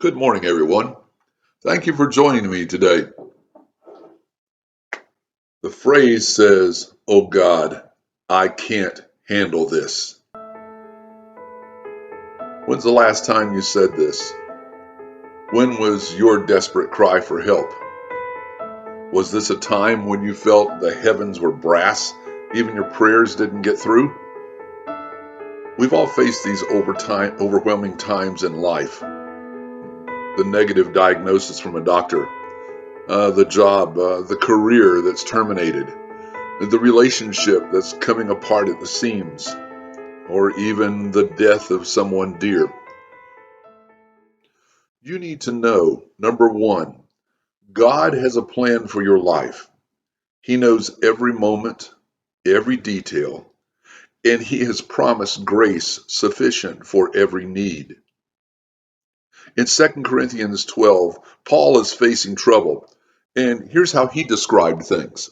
Good morning, everyone. Thank you for joining me today. The phrase says, "Oh God, I can't handle this." When's the last time you said this? When was your desperate cry for help? Was this a time when you felt the heavens were brass, even your prayers didn't get through? We've all faced these overwhelming times in life. The negative diagnosis from a doctor, the job, the career that's terminated, the relationship that's coming apart at the seams, or even the death of someone dear. You need to know, number one, God has a plan for your life. He knows every moment, every detail, and He has promised grace sufficient for every need. In 2 Corinthians 12, Paul is facing trouble, and here's how he described things.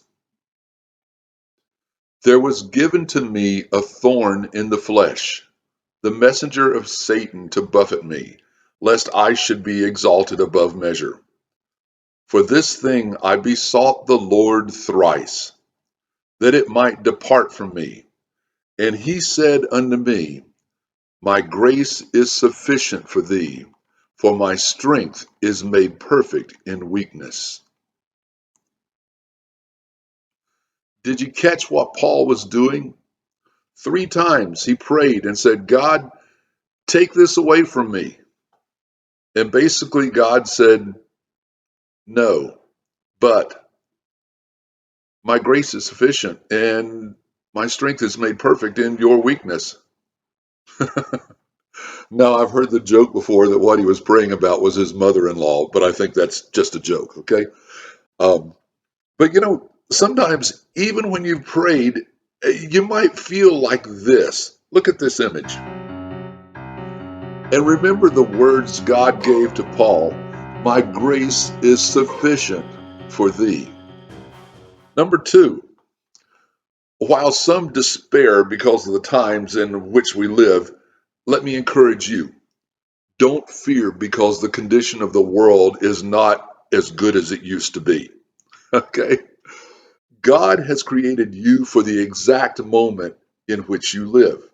There was given to me a thorn in the flesh, the messenger of Satan to buffet me, lest I should be exalted above measure. For this thing I besought the Lord thrice, that it might depart from me. And he said unto me, My grace is sufficient for thee, for my strength is made perfect in weakness. Did you catch what Paul was doing? 3 times he prayed and said, God, take this away from me. And basically God said, no, but my grace is sufficient and my strength is made perfect in your weakness. Now, I've heard the joke before that what he was praying about was his mother-in-law, but I think that's just a joke, okay? Um, but sometimes even when you've prayed, you might feel like this. Look at this image. And remember the words God gave to Paul, my grace is sufficient for thee. Number 2, while some despair because of the times in which we live, let me encourage you. Don't fear because the condition of the world is not as good as it used to be. Okay? God has created you for the exact moment in which you live.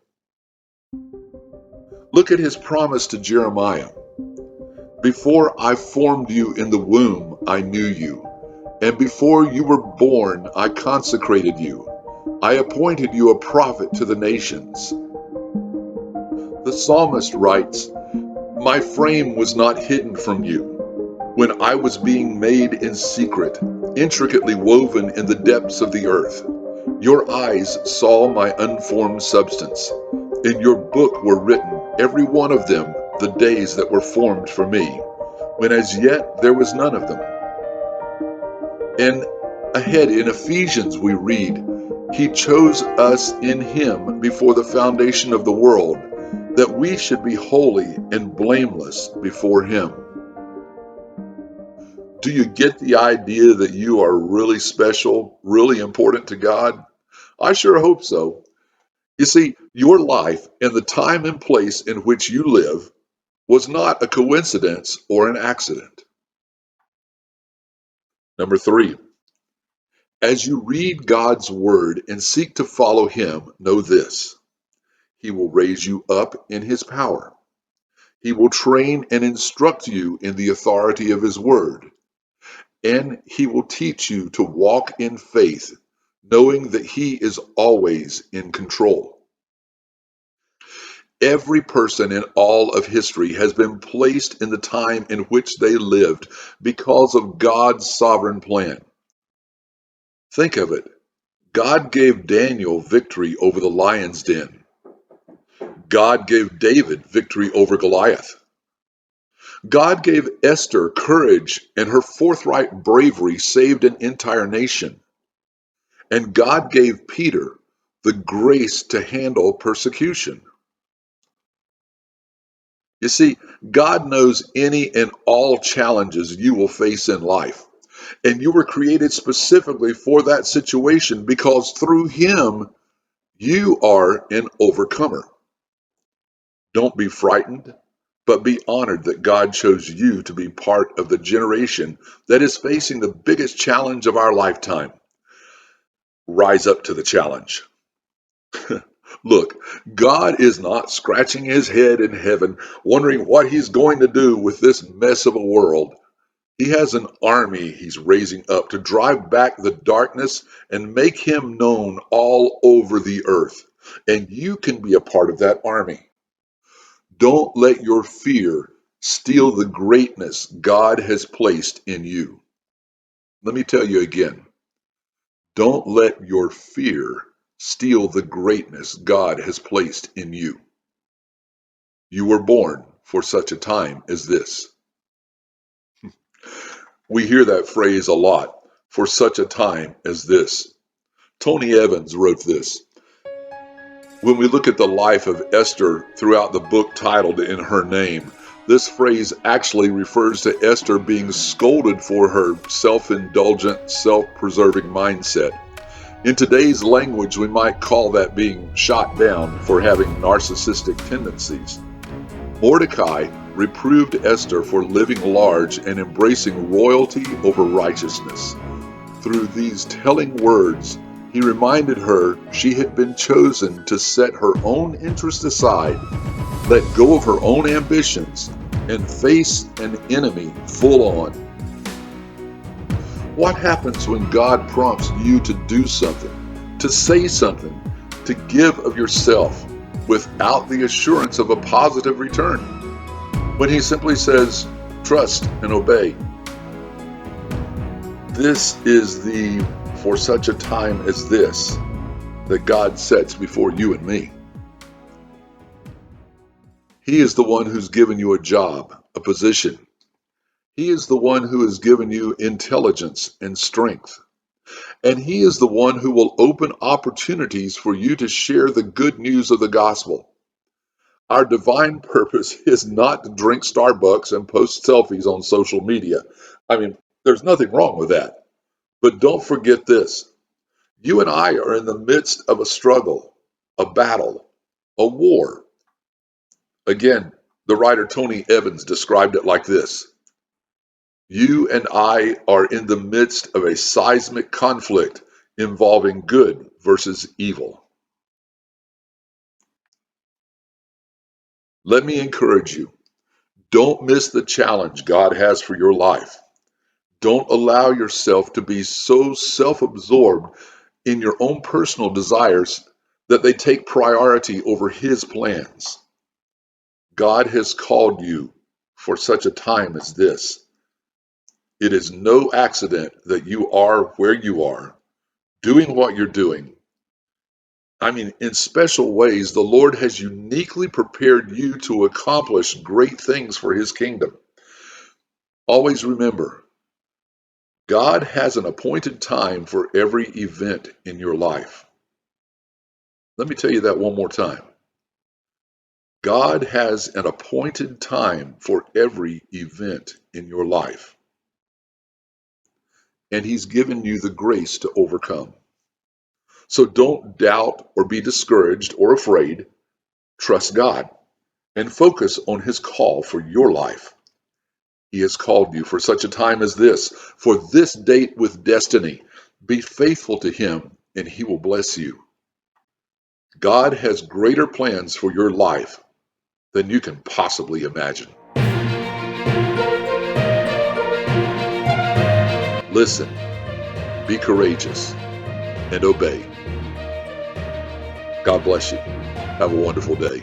Look at his promise to Jeremiah. Before I formed you in the womb, I knew you. And before you were born, I consecrated you. I appointed you a prophet to the nations. The psalmist writes, My frame was not hidden from you when I was being made in secret, intricately woven in the depths of the earth. Your eyes saw my unformed substance. In your book were written, every one of them, the days that were formed for me, when as yet there was none of them. And ahead in Ephesians we read, He chose us in Him before the foundation of the world, that we should be holy and blameless before Him. Do you get the idea that you are really special, really important to God? I sure hope so. You see, your life and the time and place in which you live was not a coincidence or an accident. Number 3, as you read God's word and seek to follow Him, know this. He will raise you up in His power. He will train and instruct you in the authority of His word. And He will teach you to walk in faith, knowing that He is always in control. Every person in all of history has been placed in the time in which they lived because of God's sovereign plan. Think of it. God gave Daniel victory over the lion's den. God gave David victory over Goliath. God gave Esther courage, and her forthright bravery saved an entire nation. And God gave Peter the grace to handle persecution. You see, God knows any and all challenges you will face in life. And you were created specifically for that situation because through Him, you are an overcomer. Don't be frightened. but be honored that God chose you to be part of the generation that is facing the biggest challenge of our lifetime. Rise up to the challenge. Look, God is not scratching his head in heaven, wondering what he's going to do with this mess of a world. He has an army he's raising up to drive back the darkness and make him known all over the earth. And you can be a part of that army. Don't let your fear steal the greatness God has placed in you. Let me tell you again. Don't let your fear steal the greatness God has placed in you. You were born for such a time as this. We hear that phrase a lot, for such a time as this. Tony Evans wrote this. When we look at the life of Esther throughout the book titled In Her Name, this phrase actually refers to Esther being scolded for her self-indulgent, self-preserving mindset. In today's language, we might call that being shot down for having narcissistic tendencies. Mordecai reproved Esther for living large and embracing royalty over righteousness. Through these telling words, he reminded her she had been chosen to set her own interests aside, let go of her own ambitions, and face an enemy full on. What happens when God prompts you to do something, to say something, to give of yourself without the assurance of a positive return? When he simply says, trust and obey. This is the for such a time as this that God sets before you and me. He is the one who's given you a job, a position. He is the one who has given you intelligence and strength. And he is the one who will open opportunities for you to share the good news of the gospel. Our divine purpose is not to drink Starbucks and post selfies on social media. I mean, there's nothing wrong with that. But don't forget this. You and I are in the midst of a struggle, a battle, a war. Again, the writer Tony Evans described it like this. You and I are in the midst of a seismic conflict involving good versus evil. Let me encourage you. Don't miss the challenge God has for your life. Don't allow yourself to be so self-absorbed in your own personal desires that they take priority over his plans. God has called you for such a time as this. It is no accident that you are where you are, doing what you're doing. I mean, in special ways, the Lord has uniquely prepared you to accomplish great things for his kingdom. Always remember, God has an appointed time for every event in your life. Let me tell you that one more time. God has an appointed time for every event in your life. And he's given you the grace to overcome. So don't doubt or be discouraged or afraid. Trust God and focus on his call for your life. He has called you for such a time as this, for this date with destiny. Be faithful to him and he will bless you. God has greater plans for your life than you can possibly imagine. Listen, be courageous, and obey. God bless you. Have a wonderful day.